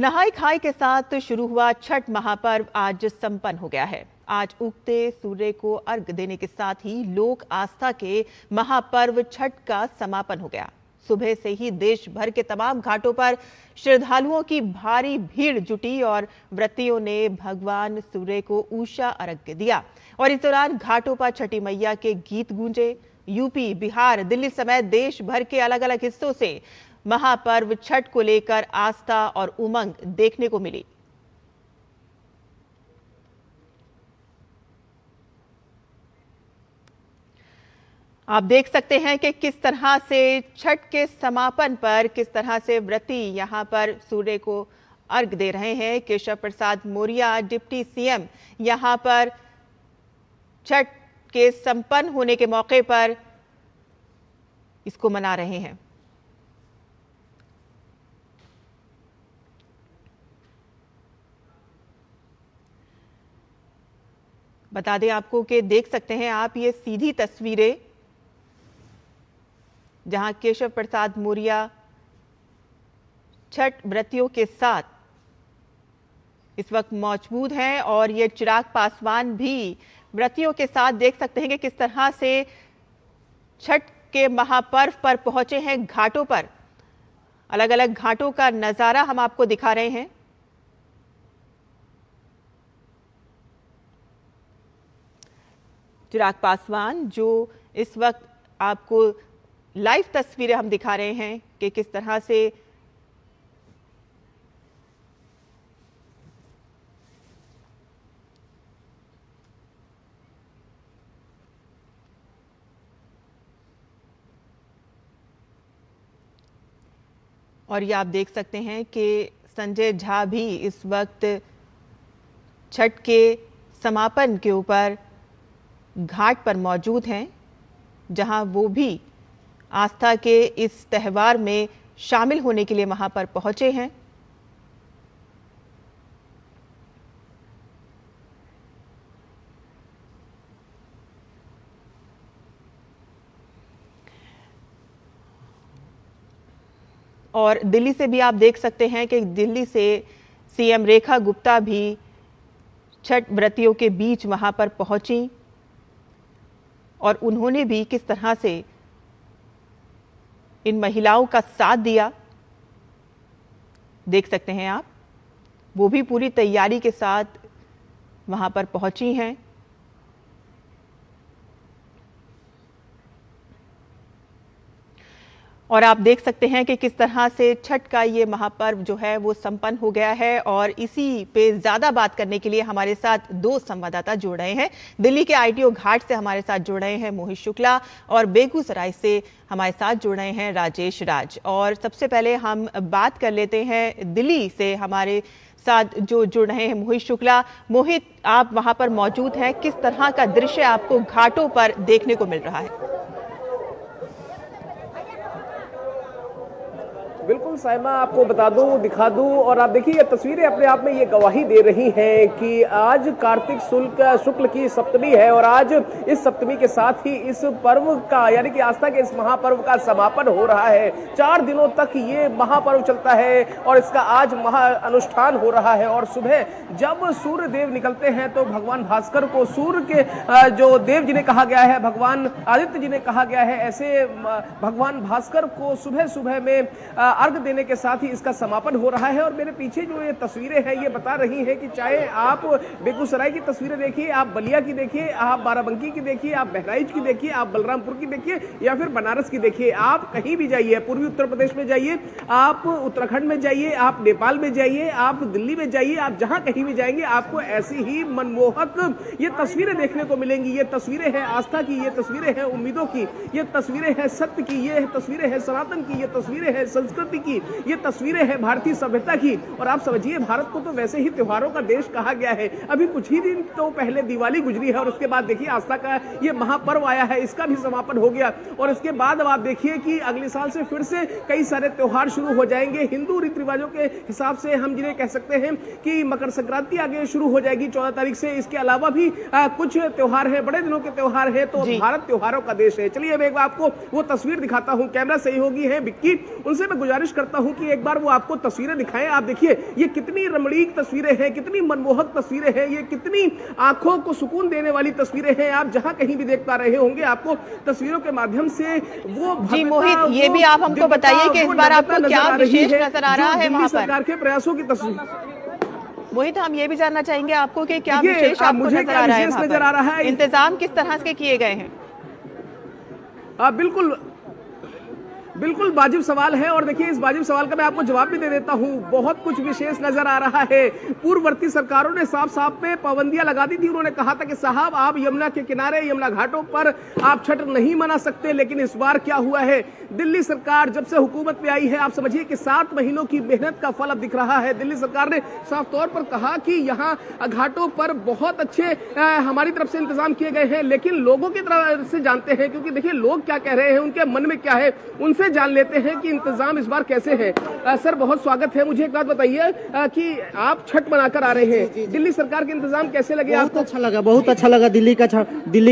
नहाई खाई के साथ शुरू हुआ छठ महापर्व आज संपन्न हो गया है। आज उगते सूर्य को अर्घ देने के साथ ही लोक आस्था के महापर्व छठ का समापन हो गया। सुबह से ही देश भर के तमाम घाटों पर श्रद्धालुओं की भारी भीड़ जुटी और व्रतियों ने भगवान सूर्य को ऊषा अर्घ्य दिया और इस दौरान घाटों पर छठी मैया के गीत गूंजे। यूपी, बिहार, दिल्ली समेत देश भर के अलग अलग हिस्सों से महापर्व छठ को लेकर आस्था और उमंग देखने को मिली। आप देख सकते हैं कि किस तरह से छठ के समापन पर किस तरह से व्रती यहां पर सूर्य को अर्घ दे रहे हैं। केशव प्रसाद मौर्य डिप्टी सीएम यहां पर छठ के संपन्न होने के मौके पर इसको मना रहे हैं। बता दें आपको कि देख सकते हैं आप ये सीधी तस्वीरें जहां केशव प्रसाद मौर्य छठ व्रतियों के साथ इस वक्त मौजूद हैं और ये चिराग पासवान भी व्रतियों के साथ देख सकते हैं कि किस तरह से छठ के महापर्व पर पहुंचे हैं घाटों पर। अलग अलग घाटों का नजारा हम आपको दिखा रहे हैं। चिराग पासवान जो इस वक्त आपको लाइव तस्वीरें हम दिखा रहे हैं कि किस तरह से और ये आप देख सकते हैं कि संजय झा भी इस वक्त छठ के समापन के ऊपर घाट पर मौजूद हैं, जहां वो भी आस्था के इस त्यौहार में शामिल होने के लिए वहां पर पहुंचे हैं। और दिल्ली से भी आप देख सकते हैं कि दिल्ली से सीएम रेखा गुप्ता भी छठ व्रतियों के बीच वहां पर पहुंची और उन्होंने भी किस तरह से इन महिलाओं का साथ दिया देख सकते हैं आप। वो भी पूरी तैयारी के साथ वहां पर पहुंची हैं। और आप देख सकते हैं कि किस तरह से छठ का ये महापर्व जो है वो संपन्न हो गया है और इसी पे ज़्यादा बात करने के लिए हमारे साथ दो संवाददाता जुड़ रहे हैं। दिल्ली के आईटीओ घाट से हमारे साथ जुड़ रहे हैं मोहित शुक्ला और बेगूसराय से हमारे साथ जुड़ रहे हैं राजेश राज। और सबसे पहले हम बात कर लेते हैं दिल्ली से हमारे साथ जो जुड़ रहे हैं मोहित शुक्ला। मोहित, आप वहाँ पर मौजूद हैं, किस तरह का दृश्य आपको घाटों पर देखने को मिल रहा है? बिल्कुल साइमा, आपको बता दूं, दिखा दूं और आप देखिए ये तस्वीरें अपने आप में ये गवाही दे रही हैं कि आज कार्तिक शुक्ल की सप्तमी है और आज इस सप्तमी के साथ ही इस पर्व का यानी कि आस्था के इस महापर्व का समापन हो रहा है। 4 दिनों तक ये महापर्व चलता है और इसका आज महा अनुष्ठान हो रहा है। और सुबह जब सूर्य देव निकलते हैं तो भगवान भास्कर को सूर्य के जो देव जिन्हें कहा गया है, भगवान आदित्य जिन्हें कहा गया है, ऐसे भगवान भास्कर को सुबह सुबह में अर्घ देने के साथ ही इसका समापन हो रहा है। और मेरे पीछे जो ये तस्वीरें हैं ये बता रही हैं कि चाहे आप बेगूसराय की तस्वीरें देखिए, आप बलिया की देखिए, आप बाराबंकी की देखिए, आप बहराइच की देखिए, आप बलरामपुर की देखिए या फिर बनारस की देखिए, आप कहीं भी जाइए, पूर्वी उत्तर प्रदेश में जाइए, आप उत्तराखंड में जाइए, आप नेपाल में जाइए, आप दिल्ली में जाइए, आप जहां कहीं भी जाएंगे आपको ऐसी ही मनमोहक ये तस्वीरें देखने को मिलेंगी। ये तस्वीरें हैं आस्था की, ये तस्वीरें हैं उम्मीदों की, ये तस्वीरें हैं सत्य की, ये तस्वीरें हैं सनातन की, ये तस्वीरें हैं संस्कृति की, ये तस्वीरें हैं भारतीय सभ्यता की। और आप समझिए भारत को तो वैसे ही त्योहारों का देश कहा गया है। अभी कुछ ही दिन तो पहले दिवाली गुजरी है और उसके बाद देखिए आस्था का ये महापर्व आया है, इसका भी समापन हो गया। और इसके बाद अब आप देखिए कि अगले साल से फिर से कई सारे त्योहार शुरू हो जाएंगे। हिंदू रीति रिवाजों के हिसाब से हम जिन्हें कह सकते हैं कि मकर संक्रांति आगे शुरू हो जाएगी 14 तारीख से। इसके अलावा भी कुछ त्योहार है, बड़े दिनों के त्योहार है। तो भारत त्योहारों का देश है। चलिए मैं आपको वो तस्वीर दिखाता हूँ। कैमरा सहयोगी है विक्की, उनसे मैं गुजारिश गुजारिश करता हूं कि एक बार वो आपको तस्वीरें दिखाएं। आप देखिए ये कितनी रमणीक तस्वीरें हैं, कितनी मनमोहक तस्वीरें हैं, ये कितनी आंखों को सुकून देने वाली तस्वीरें हैं। आप जहां कहीं भी देख पा रहे होंगे आपको तस्वीरों के माध्यम से वो जी मोहित, ये भी आप हमको बताइए कि इस बार आपको क्या विशेष नजर आ रहा है वहां पर? सरकार के प्रयासों की तस्वीर। मोहित, हम ये भी जानना चाहेंगे आपको कि क्या विशेष आपको नजर आ रहा है, इंतजाम किस तरह से किए गए हैं? बिल्कुल वाजिब सवाल है और देखिए इस वाजिब सवाल का मैं आपको जवाब भी दे देता हूं। बहुत कुछ विशेष नजर आ रहा है। पूर्ववर्ती सरकारों ने साफ साफ पे पाबंदियां लगा दी थी। उन्होंने कहा था कि साहब आप यमुना के किनारे, यमुना घाटों पर आप छठ नहीं मना सकते, लेकिन इस बार क्या हुआ है, दिल्ली सरकार जब से हुकूमत में आई है, आप समझिए कि 7 महीनों की मेहनत का फल अब दिख रहा है। दिल्ली सरकार ने साफ तौर पर कहा कि यहाँ घाटों पर बहुत अच्छे हमारी तरफ से इंतजाम किए गए हैं, लेकिन लोगों की तरफ से जानते हैं, क्योंकि देखिए लोग क्या कह रहे हैं, उनके मन में क्या है, उनसे जान लेते हैं कि इंतजाम इस बार कैसे है। सर बहुत स्वागत है। मुझे एक बात बताइए कि आप छठ मनाकर आ रहे हैं, दिल्ली सरकार के इंतजाम कैसे लगे आपको? बहुत अच्छा लगा, बहुत अच्छा लगा। दिल्ली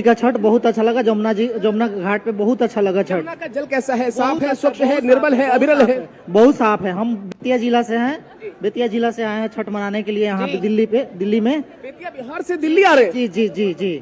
का छठ बहुत अच्छा लगा। जमुना घाट पे बहुत अच्छा लगा छठ। यमुना का जल कैसा है? साफ है, स्वच्छ है, निर्मल है, अविरल है? बहुत साफ है। हम बेतिया जिला से हैं, बेतिया जिला से आए हैं छठ मनाने के लिए यहाँ पे दिल्ली में। बेतिया बिहार से दिल्ली आ रहे हैं? जी जी जी जी,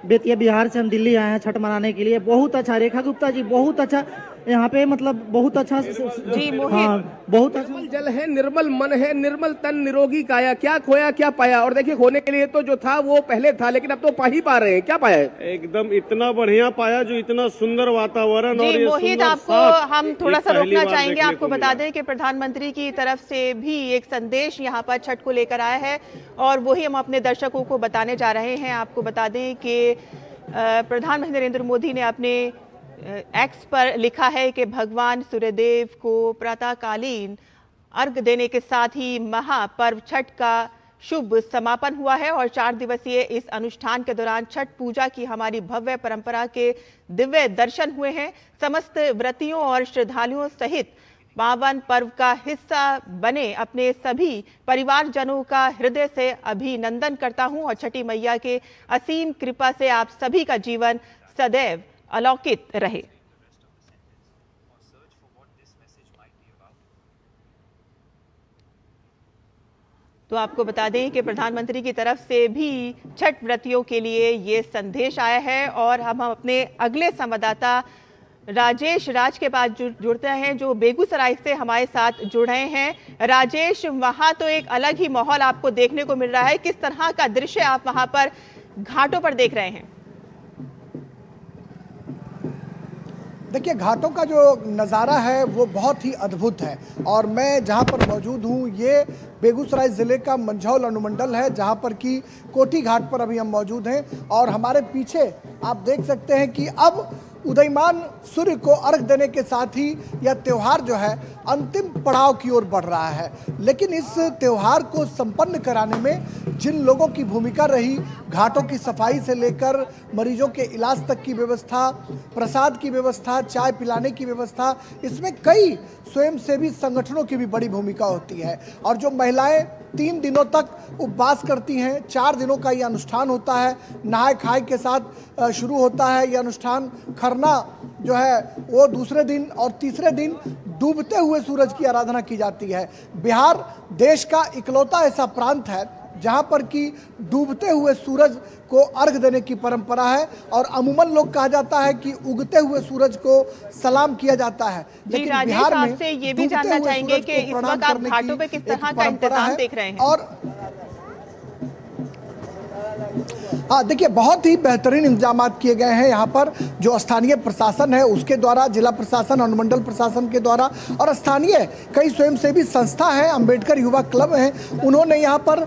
बेतिया बिहार से हम दिल्ली आए हैं छठ मनाने के लिए। बहुत अच्छा, रेखा गुप्ता जी बहुत अच्छा यहाँ पे, मतलब बहुत अच्छा जी मोहित, हाँ, बहुत अच्छा निर्मल जल है, निर्मल मन है, निर्मल तन, निरोगी काया। क्या खोया क्या पाया? और देखिए खोने के लिए तो जो था वो पहले था, लेकिन अब तो पा ही पा रहे हैं। क्या पाया है? एकदम इतना बढ़िया पाया, जो इतना सुंदर वातावरण। और जी ये मोहित, सुंदर आपको साफ हम थोड़ा सा पहली रोकना बार चाहेंगे। देखने आपको को बता मिला। दें कि प्रधानमंत्री की तरफ से भी एक संदेश यहाँ पर छठ को लेकर आया है और वही हम अपने दर्शकों को बताने जा रहे हैं। आपको बता दें कि प्रधानमंत्री नरेंद्र मोदी ने अपने एक्स पर लिखा है कि भगवान सूर्यदेव को प्रातःकालीन अर्घ देने के साथ ही महापर्व छठ का शुभ समापन हुआ है और 4 दिवसीय इस अनुष्ठान के दौरान छठ पूजा की हमारी भव्य परंपरा के दिव्य दर्शन हुए हैं। समस्त व्रतियों और श्रद्धालुओं सहित पावन पर्व का हिस्सा बने अपने सभी परिवारजनों का हृदय से अभिनंदन करता हूं और छठी मैया के असीम कृपा से आप सभी का जीवन सदैव अलौकिक रहे। तो आपको बता दें कि प्रधानमंत्री की तरफ से भी छठ व्रतियों के लिए ये संदेश आया है और हम अपने अगले संवाददाता राजेश राज के पास जुड़ते हैं, जो बेगूसराय से हमारे साथ जुड़ रहे हैं। राजेश, वहां तो एक अलग ही माहौल आपको देखने को मिल रहा है, किस तरह का दृश्य आप वहां पर घाटों पर देख रहे हैं? देखिए घाटों का जो नज़ारा है वो बहुत ही अद्भुत है और मैं जहां पर मौजूद हूं ये बेगूसराय ज़िले का मंझौल अनुमंडल है, जहां पर कि कोठी घाट पर अभी हम मौजूद हैं और हमारे पीछे आप देख सकते हैं कि अब उदयमान सूर्य को अर्घ देने के साथ ही यह त्यौहार जो है अंतिम पड़ाव की ओर बढ़ रहा है। लेकिन इस त्यौहार को संपन्न कराने में जिन लोगों की भूमिका रही, घाटों की सफाई से लेकर मरीजों के इलाज तक की व्यवस्था, प्रसाद की व्यवस्था, चाय पिलाने की व्यवस्था, इसमें कई स्वयंसेवी संगठनों की भी बड़ी भूमिका होती है। और जो महिलाएं 3 दिनों तक उपवास करती हैं, 4 दिनों का ये अनुष्ठान होता है, नहाय खाए के साथ शुरू होता है ये अनुष्ठान। खरना जो है वो दूसरे दिन और तीसरे दिन डूबते हुए सूरज की आराधना की जाती है। बिहार देश का इकलौता ऐसा प्रांत है जहां पर कि डूबते हुए सूरज को अर्घ देने की परंपरा है और अमूमन लोग कहा जाता है कि उगते हुए सूरज को सलाम किया जाता है। लेकिन बिहार में आपसे ये भी जानना चाहेंगे कि इस वक्त आप घाटों पे किस तरह का इंतजाम देख रहे हैं? और हाँ देखिए बहुत ही बेहतरीन इंतजाम किए गए हैं यहाँ पर, जो स्थानीय प्रशासन है उसके द्वारा, जिला प्रशासन, अनुमंडल प्रशासन के द्वारा और स्थानीय कई स्वयंसेवी संस्था हैं, अंबेडकर युवा क्लब हैं, उन्होंने यहाँ पर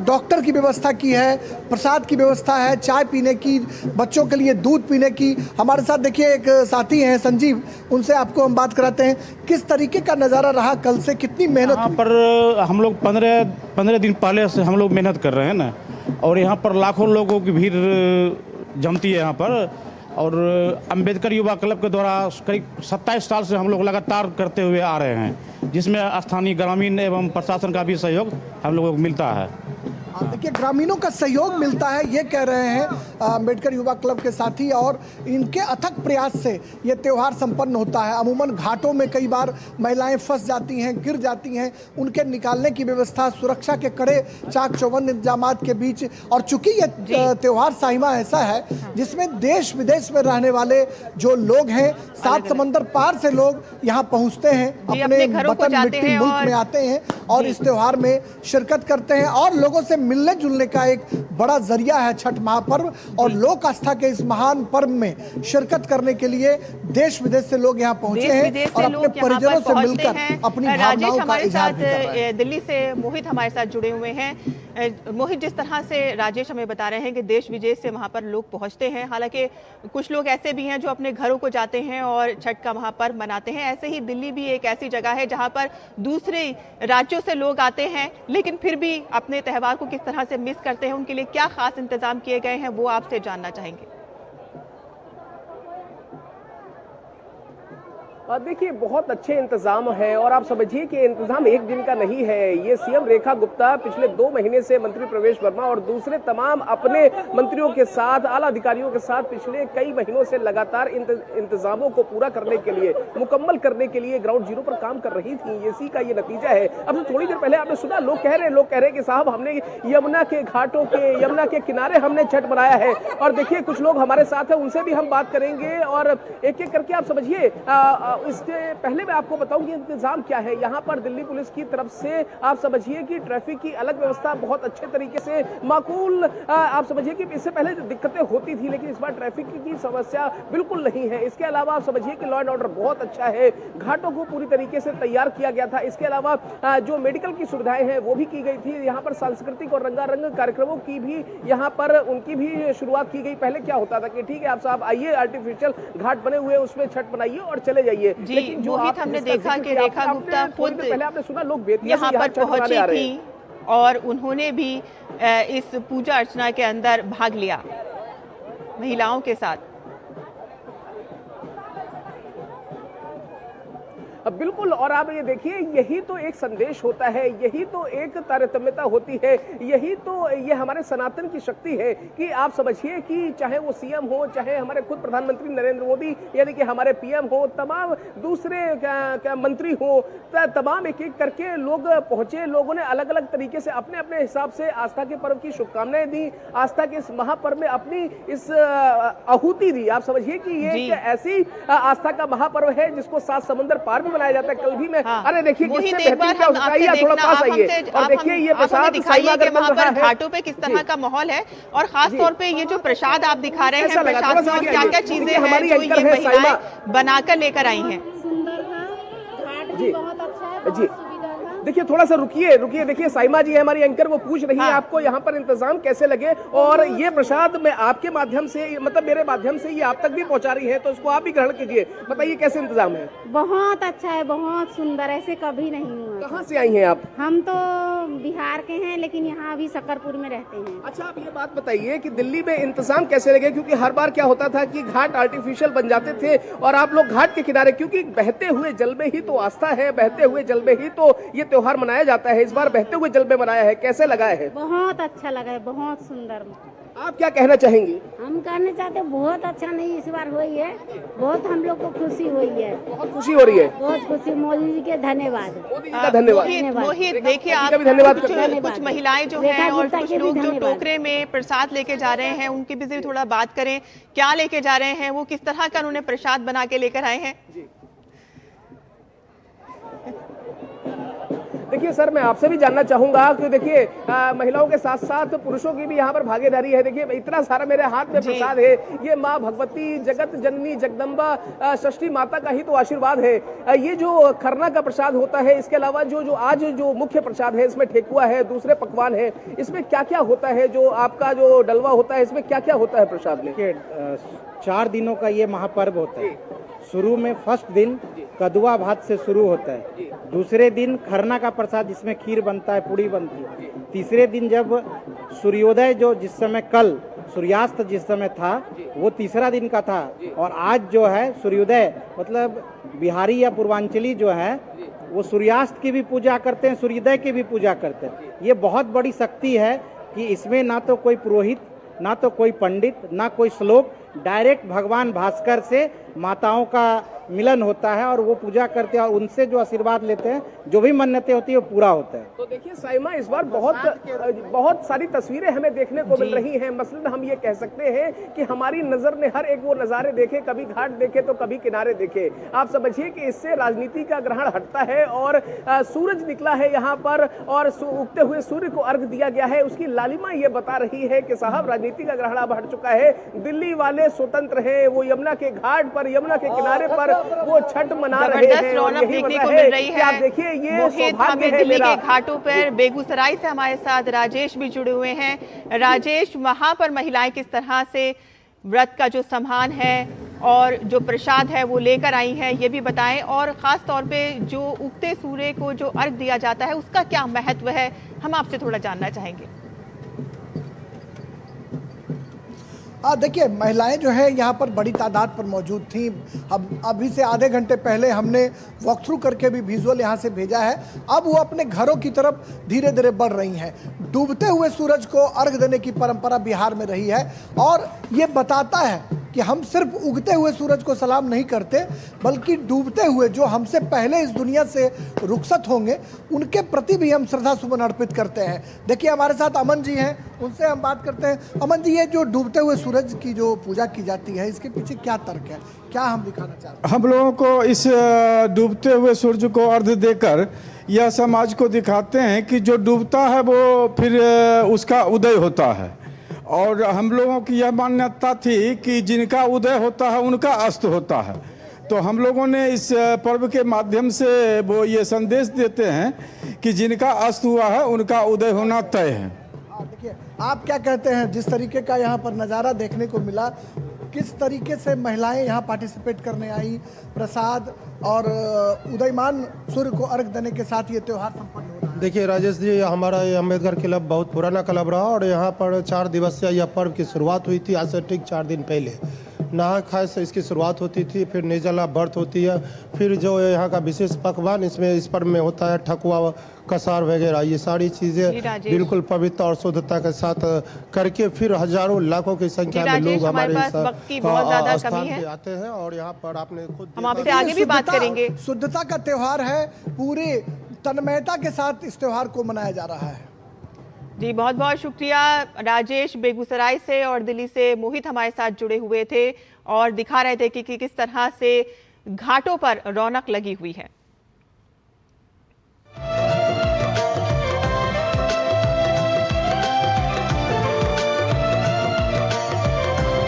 डॉक्टर की व्यवस्था की है, प्रसाद की व्यवस्था है, चाय पीने की, बच्चों के लिए दूध पीने की। हमारे साथ देखिए एक साथी हैं संजीव, उनसे आपको हम बात कराते हैं। किस तरीके का नज़ारा रहा कल से, कितनी मेहनत? यहाँ पर हम लोग 15 दिन पहले से हम लोग मेहनत कर रहे हैं ना, और यहाँ पर लाखों लोगों की भीड़ जमती है यहाँ पर। और अंबेडकर युवा क्लब के द्वारा करीब 27 साल से हम लोग लगातार करते हुए आ रहे हैं, जिसमें स्थानीय ग्रामीण एवं प्रशासन का भी सहयोग हम लोगों को मिलता है। देखिए ग्रामीणों का सहयोग मिलता है, ये कह रहे हैं अम्बेडकर युवा क्लब के साथी और इनके अथक प्रयास से ये त्यौहार संपन्न होता है। अमूमन घाटों में कई बार महिलाएं फंस जाती हैं, गिर जाती हैं, उनके निकालने की व्यवस्था, सुरक्षा के कड़े चाक चौबंद इंतजामात के बीच, और चूंकि ये त्यौहार साहिमा ऐसा है जिसमें देश विदेश में रहने वाले जो लोग हैं, 7 समंदर पार से लोग यहाँ पहुँचते हैं, अपने वतन मिट्टी मुल्क में आते हैं और इस त्यौहार में शिरकत करते हैं और लोगों से मिलने जुलने का एक बड़ा जरिया है छठ महापर्व। और लोक आस्था के इस महान पर्व में शिरकत करने के लिए देश विदेश से लोग यहाँ पहुंचे हैं और अपने परिजनों से मिलकर अपनी भावनाओं का इजहार भी कर रहे हैं। दिल्ली से मोहित हमारे साथ जुड़े हुए हैं। मोहित, जिस तरह से राजेश हमें बता रहे हैं कि देश विदेश से वहां पर लोग पहुंचते हैं, हालांकि कुछ लोग ऐसे भी हैं जो अपने घरों को जाते हैं और छठ का महापर्व मनाते हैं, ऐसे ही दिल्ली भी एक ऐसी जगह है जहां पर दूसरे राज्यों से लोग आते हैं लेकिन फिर भी अपने त्यौहार को किस तरह से मिस करते हैं, उनके लिए क्या खास इंतजाम किए गए हैं, वो आपसे जानना चाहेंगे। देखिए, बहुत अच्छे इंतजाम है और आप समझिए कि इंतजाम एक दिन का नहीं है। ये सीएम रेखा गुप्ता पिछले 2 महीने से मंत्री प्रवेश वर्मा और दूसरे तमाम अपने मंत्रियों के साथ, आला अधिकारियों के साथ पिछले कई महीनों से लगातार इंतजामों को पूरा करने के लिए, मुकम्मल करने के लिए ग्राउंड जीरो पर काम कर रही थी। इसी का ये नतीजा है। अब थोड़ी देर पहले आपने सुना, लोग कह रहे हैं कि साहब हमने यमुना के घाटों के, यमुना के किनारे हमने छठ मनाया है। और देखिए, कुछ लोग हमारे साथ है, उनसे भी हम बात करेंगे और एक एक करके आप समझिए। इसके पहले मैं आपको बताऊं कि इंतजाम क्या है यहाँ पर। दिल्ली पुलिस की तरफ से आप समझिए कि ट्रैफिक की अलग व्यवस्था बहुत अच्छे तरीके से माकूल, आप समझिए कि इससे पहले दिक्कतें होती थी लेकिन इस बार ट्रैफिक की समस्या बिल्कुल नहीं है। इसके अलावा आप समझिए कि लॉ एंड ऑर्डर बहुत अच्छा है। घाटों को पूरी तरीके से तैयार किया गया था। इसके अलावा जो मेडिकल की सुविधाएं हैं वो भी की गई थी। यहाँ पर सांस्कृतिक और रंगारंग कार्यक्रमों की भी यहाँ पर उनकी भी शुरुआत की गई। पहले क्या होता था कि ठीक है आप साहब आइए, आर्टिफिशियल घाट बने हुए उसमें छठ बनाइए और चले जाइए। लेकिन जो हमने देखा कि रेखा गुप्ता खुद पहले आपने सुना लोग यहाँ पर पहुंची थी और उन्होंने भी इस पूजा अर्चना के अंदर भाग लिया महिलाओं के साथ। बिल्कुल, और आप ये देखिए, यही तो एक संदेश होता है, यही तो एक तारतम्यता होती है, यही तो ये हमारे सनातन की शक्ति है कि आप समझिए कि चाहे वो सीएम हो, चाहे हमारे खुद प्रधानमंत्री नरेंद्र मोदी यानी कि हमारे पीएम हो, तमाम दूसरे मंत्री हो, तमाम एक एक करके लोग पहुंचे। लोगों ने अलग अलग तरीके से अपने अपने हिसाब से आस्था के पर्व की शुभकामनाएं दी, आस्था के इस महापर्व में अपनी इस आहुति दी। आप समझिए कि ये एक ऐसी आस्था का महापर्व है जिसको 7 समंदर पार भी मनाया जाता है। कल भी मैं अरे देखिए किससे बेहतरीन क्या होता है, थोड़ा पास आइए और देखिए ये प्रसाद दिखाइए कि वहां पर घाटों पे किस तरह का माहौल है और खास तौर पे ये जो प्रसाद आप दिखा रहे हैं, प्रसाद में क्या क्या चीजें हैं जो ये महिलाएं बनाकर लेकर आई हैं। जी जी, देखिए थोड़ा सा रुकिए, देखिए साइमा जी है हमारी एंकर, वो पूछ रही है आपको यहाँ पर इंतजाम कैसे लगे और ये प्रसाद मैं आपके माध्यम से, मतलब मेरे माध्यम से ये आप तक भी पहुँचा रही है, तो इसको आप भी ग्रहण कीजिए। बताइए कैसे इंतजाम है। बहुत अच्छा है, बहुत सुंदर, ऐसे कभी नहीं हुआ। कहाँ से आई हैं आप? हम तो बिहार के हैं लेकिन यहाँ अभी सकरपुर में रहते हैं। अच्छा, आप ये बात बताइए कि दिल्ली में इंतजाम कैसे लगे, क्योंकि हर बार क्या होता था कि घाट आर्टिफिशियल बन जाते थे और आप लोग घाट के किनारे, क्योंकि बहते हुए जल में ही तो आस्था है, बहते हुए जल में ही तो ये त्योहार मनाया जाता है। इस बार बहते हुए जल में मनाया है, कैसे लगा है? बहुत अच्छा लगा है, बहुत सुंदर। आप क्या कहना चाहेंगे? हम कहना चाहते बहुत अच्छा नहीं इस बार हुई है, बहुत हम लोग को खुशी हुई है, बहुत खुशी हो रही है, बहुत खुशी। मोदी जी के धन्यवाद, मोदी जी का धन्यवाद। मोहित देखिए, आप धन्यवाद कुछ महिलाएं जो हैं और कुछ लोग जो टोकरे में प्रसाद लेके जा रहे हैं उनके भी से थोड़ा बात करें, क्या लेके जा रहे हैं, वो किस तरह का उन्होंने प्रसाद बना के लेकर आए हैं। देखिए सर, मैं आपसे भी जानना चाहूंगा कि देखिए महिलाओं के साथ साथ पुरुषों की भी यहाँ पर भागीदारी है। देखिए इतना सारा मेरे हाथ में प्रसाद है, ये माँ भगवती, जगत जननी, जगदम्बा, षष्ठी माता का ही तो आशीर्वाद है। ये जो खरना का प्रसाद होता है, इसके अलावा जो आज जो मुख्य प्रसाद है, इसमें ठेकुआ है, दूसरे पकवान है, इसमें क्या क्या होता है? जो आपका जो डलवा होता है, इसमें क्या क्या होता है प्रसाद में? 4 दिनों का ये महापर्व होता है। शुरू में फर्स्ट दिन कदुआ भात से शुरू होता है, दूसरे दिन खरना का प्रसाद जिसमें खीर बनता है, पूड़ी बनती है, तीसरे दिन जब सूर्योदय जो जिस समय कल सूर्यास्त जिस समय था वो तीसरा दिन का था, और आज जो है सूर्योदय मतलब बिहारी या पूर्वांचली जो है वो सूर्यास्त की भी पूजा करते हैं, सूर्योदय की भी पूजा करते हैं। ये बहुत बड़ी शक्ति है कि इसमें ना तो कोई पुरोहित ना तो कोई पंडित ना कोई श्लोक, डायरेक्ट भगवान भास्कर से माताओं का मिलन होता है और वो पूजा करते हैं और उनसे जो आशीर्वाद लेते हैं, जो भी मन्नतें होती है वो पूरा होता है। तो देखिए साइमा, इस बार बहुत सारी तस्वीरें हमें देखने को मिल रही हैं। मसलन हम ये कह सकते हैं कि हमारी नजर ने हर एक वो नजारे देखे, कभी घाट देखे तो कभी किनारे देखे। आप समझिए कि इससे राजनीति का ग्रहण हटता है और सूरज निकला है यहाँ पर और उगते हुए सूर्य को अर्घ दिया गया है। उसकी लालिमा ये बता रही है कि साहब राजनीति का ग्रहण अब हट चुका है। दिल्ली वाले स्वतंत्र हैं, वो यमुना के घाट पर, यमुना के किनारे पर वो छठ मना रहे हैं। रौनक देखने को मिल रही है। आप देखिए ये मोहित, हमें दिल्ली के घाटों पर बेगूसराय से हमारे साथ राजेश भी जुड़े हुए हैं। राजेश, वहां पर महिलाएं किस तरह से व्रत का जो सामान है और जो प्रसाद है वो लेकर आई हैं, ये भी बताएं। और खास तौर पे जो उगते सूर्य को जो अर्घ दिया जाता है उसका क्या महत्व है, हम आपसे थोड़ा जानना चाहेंगे। देखिए, महिलाएं जो है यहाँ पर बड़ी तादाद पर मौजूद थी। अब अभी से आधे घंटे पहले हमने वॉक थ्रू करके भी विजुअल यहाँ से भेजा है। अब वो अपने घरों की तरफ धीरे धीरे बढ़ रही हैं। डूबते हुए सूरज को अर्घ देने की परंपरा बिहार में रही है और ये बताता है कि हम सिर्फ उगते हुए सूरज को सलाम नहीं करते, बल्कि डूबते हुए जो हमसे पहले इस दुनिया से रुखसत होंगे उनके प्रति भी हम श्रद्धा सुमन अर्पित करते हैं। देखिए, हमारे साथ अमन जी हैं, उनसे हम बात करते हैं। अमन जी, ये जो डूबते हुए सूरज की जो पूजा की जाती है, इसके पीछे क्या तर्क है, क्या हम दिखाना चाहते हैं? हम लोगों को इस डूबते हुए सूर्य को अर्घ देकर यह समाज को दिखाते हैं कि जो डूबता है वो फिर उसका उदय होता है। और हम लोगों की यह मान्यता थी कि जिनका उदय होता है उनका अस्त होता है। तो हम लोगों ने इस पर्व के माध्यम से वो ये संदेश देते हैं कि जिनका अस्त हुआ है उनका उदय होना तय है। देखिए, आप क्या कहते हैं, जिस तरीके का यहाँ पर नज़ारा देखने को मिला, किस तरीके से महिलाएं यहाँ पार्टिसिपेट करने आई, प्रसाद और उदयमान सूर्य को अर्घ देने के साथ ये त्यौहार संपन्न हो रहा है? देखिए राजेश जी, हमारा ये अम्बेडकर क्लब बहुत पुराना क्लब रहा और यहाँ पर 4 दिवसीय यह पर्व की शुरुआत हुई थी। आज से ठीक 4 दिन पहले नहा खाए से इसकी शुरुआत होती थी, फिर निर्जला व्रत होती है, फिर जो यहाँ का विशेष पकवान इसमें इस पर्व में होता है ठकुआ, कसार वगैरह, ये सारी चीज़ें बिल्कुल पवित्र और शुद्धता के साथ करके फिर हजारों लाखों की संख्या में लोग हमारे स्थान पे आते हैं। और यहाँ पर आपने खुद हम आपसे आगे भी बात करेंगे। शुद्धता का त्यौहार है, पूरी तन्मयता के साथ इस त्यौहार को मनाया जा रहा है। जी, बहुत बहुत शुक्रिया राजेश। बेगूसराय से और दिल्ली से मोहित हमारे साथ जुड़े हुए थे और दिखा रहे थे कि किस तरह से घाटों पर रौनक लगी हुई है।